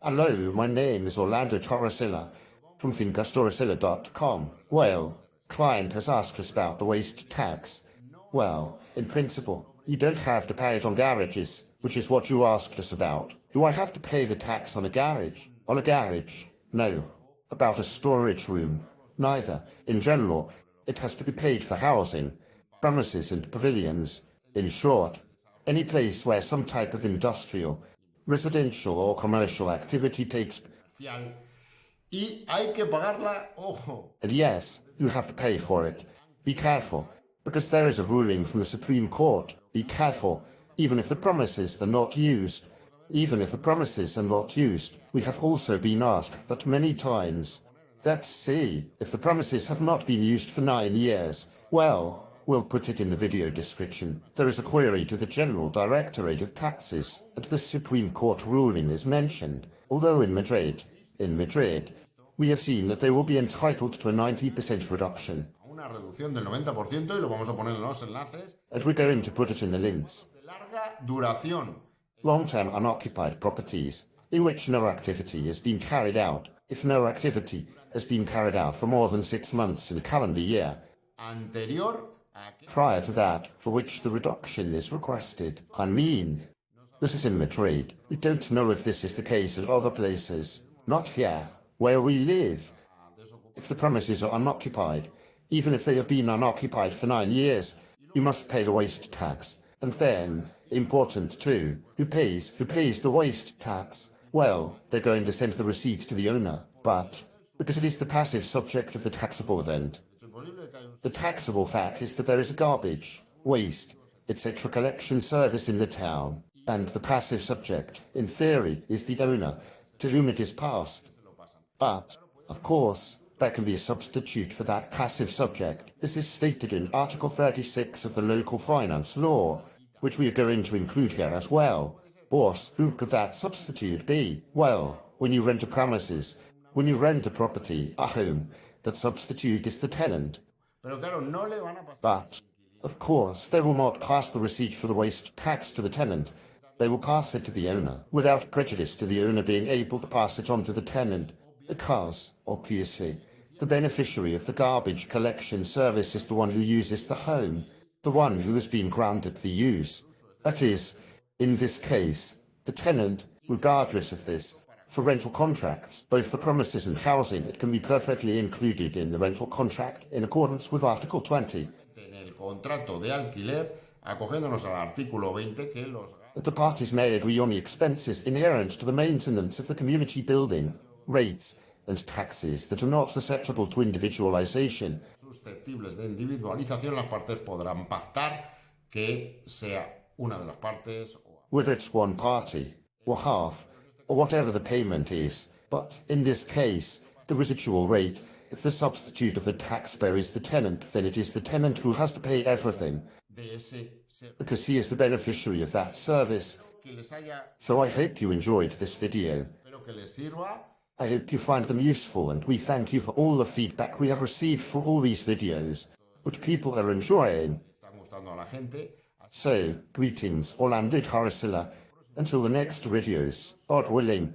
Hello, my name is Orlando Torresilla from FincaStoricilla.com. Well, client has asked us about the waste tax. Well, in principle, you don't have to pay it on garages, which is what you asked us about. Do I have to pay the tax on a garage? On a garage? No. About a storage room? Neither. In general, it has to be paid for housing, premises and pavilions. In short, any place where some type of industrial, residential or commercial activity takes. Y hay que pagarla, ojo. And yes, you have to pay for it. Be careful, because there is a ruling from the Supreme Court. Be careful, even if the premises are not used. Even if the premises are not used, we have also been asked that many times. Let's see, if the premises have not been used for 9 years, well, we'll put it in the video description. There is a query to the General Directorate of Taxes, and the Supreme Court ruling is mentioned, although in Madrid, we have seen that they will be entitled to a 90% reduction. Una reducción del 90% y lo vamos a poner en los enlaces. And we're going to put it in the links. De larga duración. Long-term unoccupied properties, in which no activity has been carried out. If no activity has been carried out for more than 6 months in a calendar year, Anterior prior to that, for which the reduction is requested. I mean, this is in Madrid. We don't know if this is the case at other places. Not here, where we live. If the premises are unoccupied, even if they have been unoccupied for 9 years, you must pay the waste tax. And then, important too, who pays the waste tax? Well, they're going to send the receipt to the owner, but because it is the passive subject of the taxable event. The taxable fact is that there is a garbage, waste, etc. collection service in the town, and the passive subject, in theory, is the owner, to whom it is passed. But, of course, there can be a substitute for that passive subject. This is stated in Article 36 of the Local Finance Law, which we are going to include here as well. Boss, who could that substitute be? Well, when you rent a premises, when you rent a property, a home, that substitute is the tenant. But, of course, they will not pass the receipt for the waste tax to the tenant. They will pass it to the owner, without prejudice to the owner being able to pass it on to the tenant, because, obviously, the beneficiary of the garbage collection service is the one who uses the home, the one who has been granted the use. That is, in this case, the tenant, regardless of this. For rental contracts, both the premises and housing, it can be perfectly included in the rental contract in accordance with Article 20. En el contrato de alquiler, acogiéndonos al artículo 20 que los The parties may agree on the expenses inherent to the maintenance of the community building, rates, and taxes that are not susceptible to individualization. susceptibles de individualización, las partes podrán pactar que sea una de las partes o Whether it's one party, or half, or whatever the payment is. But in this case, the residual rate, if the substitute of the taxpayer is the tenant, then it is the tenant who has to pay everything, de ese because he is the beneficiary of that service. que les haya, So I hope you enjoyed this video. espero que les sirva. I hope you find them useful, and we thank you for all the feedback we have received for all these videos, which people are enjoying. Están gustando a la gente. So, greetings, Orlando Torresilla. Until the next videos, God willing.